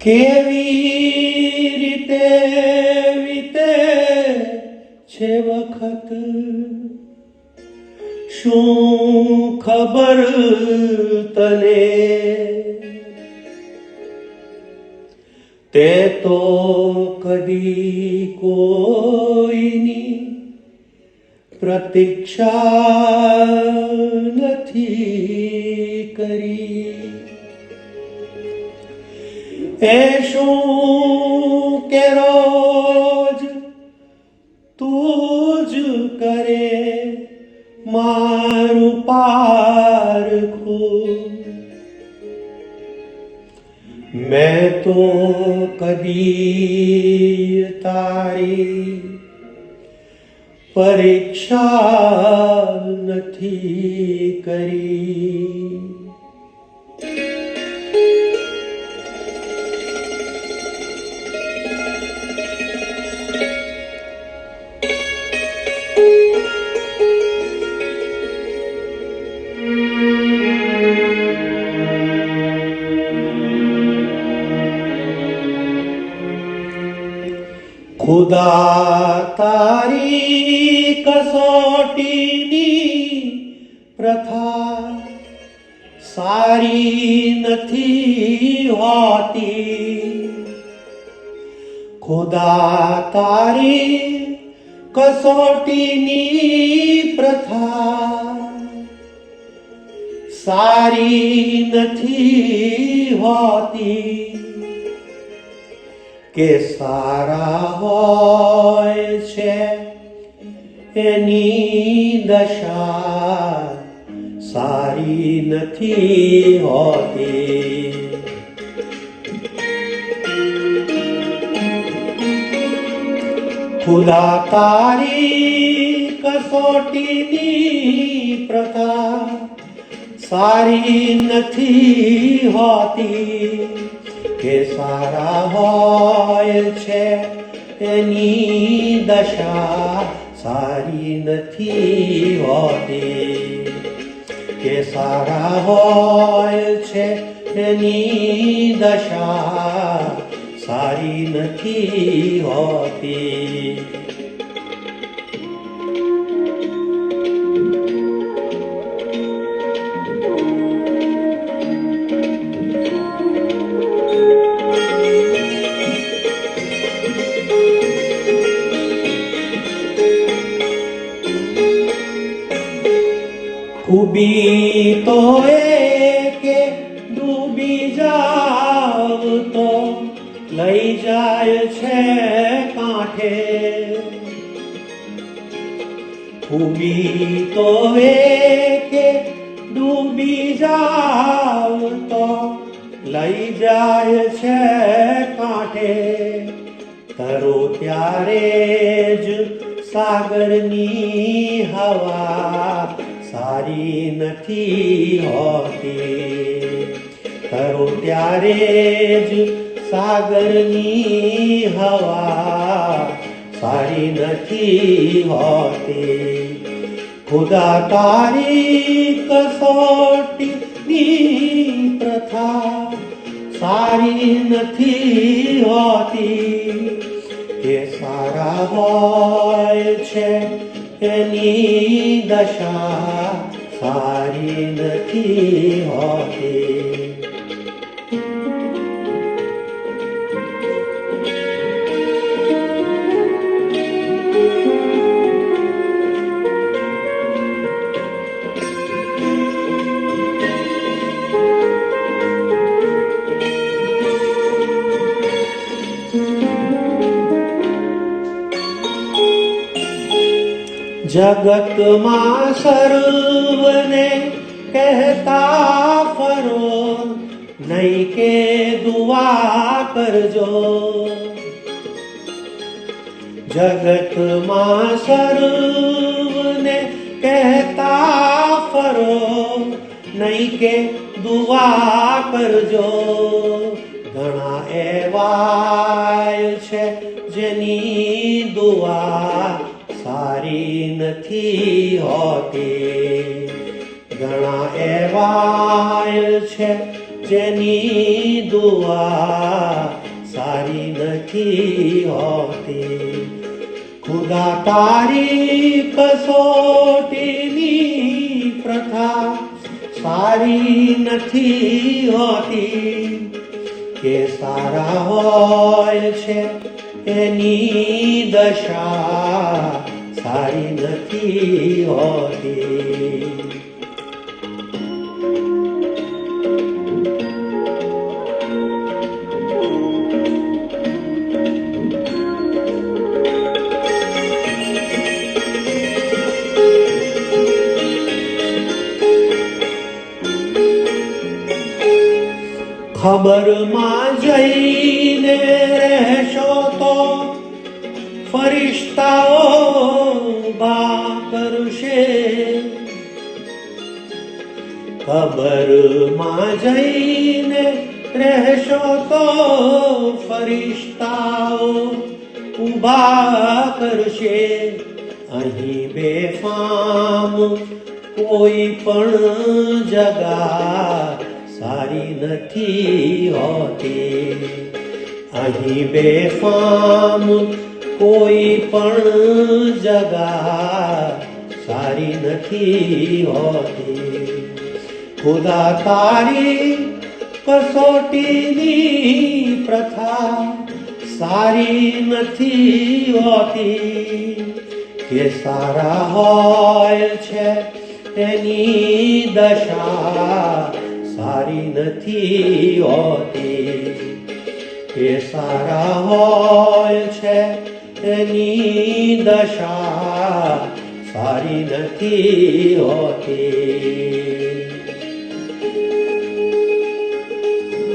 કેવી રીતે વીતે છે વખત, શું ખબર તને? તે તો કદી કોઈની પ્રતીક્ષા નથી કરી. એ શું કે રોજ તું જ કરે મારું પારખું. મેં તો કદી તારી પરીક્ષા નથી કરી. ખુદા તારી કસોટીની પ્રથા સારી નથી હોતી. ખુદા તારી કસોટીની પ્રથા સારી નથી હોતી. કે સારા હોય છે એની દશા સારી નથી હોતી. ખુદા તારી કસોટીની પ્રથા સારી નથી હોતી. કે સારા હોય છે એની દશા સારી નથી હોતી. કે સારા હોય છે એની દશા સારી નથી હોતી. ખૂબી તો એ કે ડૂબી જાવ તો લઈ જાય છે કાંઠે. ખૂબી તો એ કે ડૂબી જાવ તો લઈ જાય છે કાંઠે. તરો ત્યારે જ સાગરની હવા સારી નથી હોતી. તરો ત્યારે જ સાગરની હવા સારી નથી હોતી. ખુદા તારી કસોટીની પ્રથા સારી નથી હોતી. કે સારા હોય છે એની દશા સારી નથી હોતી. જગતમાં સર્વને કહેતા ફરો નહીં કે દુઆ કરજો. જગતમાં સર્વને કહેતા ફરો નહીં કે દુઆ કરજો. ઘણા એવાય છે જેની દુઆ સારી નથી હોતી. ઘણા એવાય છે જેની દુઆ સારી નથી હોતી. ખુદા તારી કસોટીની પ્રથા સારી નથી હોતી. કે સારા હોય છે એની દશા સારી નથી હોતી. ખબરમાં જઈને રહેશો તો ફરિશ્તાઓ ઊભા કરશે. ખબરમાં જઈને રહેશો તો ફરિશ્તાઓ ઊભા કરશે. અહીં બેફામ કોઈ પણ જગા સારી નથી હોતી. અહીં બેફામ કોઈ પણ જગા સારી નથી હોતી. ખુદા તારી કસોટીની પ્રથા સારી નથી હોતી. કે સારા હોય છે એની દશા સારી નથી હોતી. કે સારા હોય છે એની દશા સારી નથી હોતી.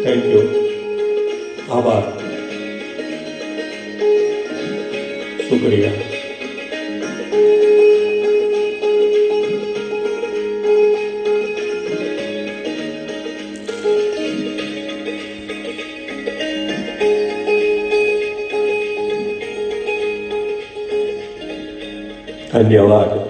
Thank you. આભાર. શુક્રિયા. ધન્યવાદ.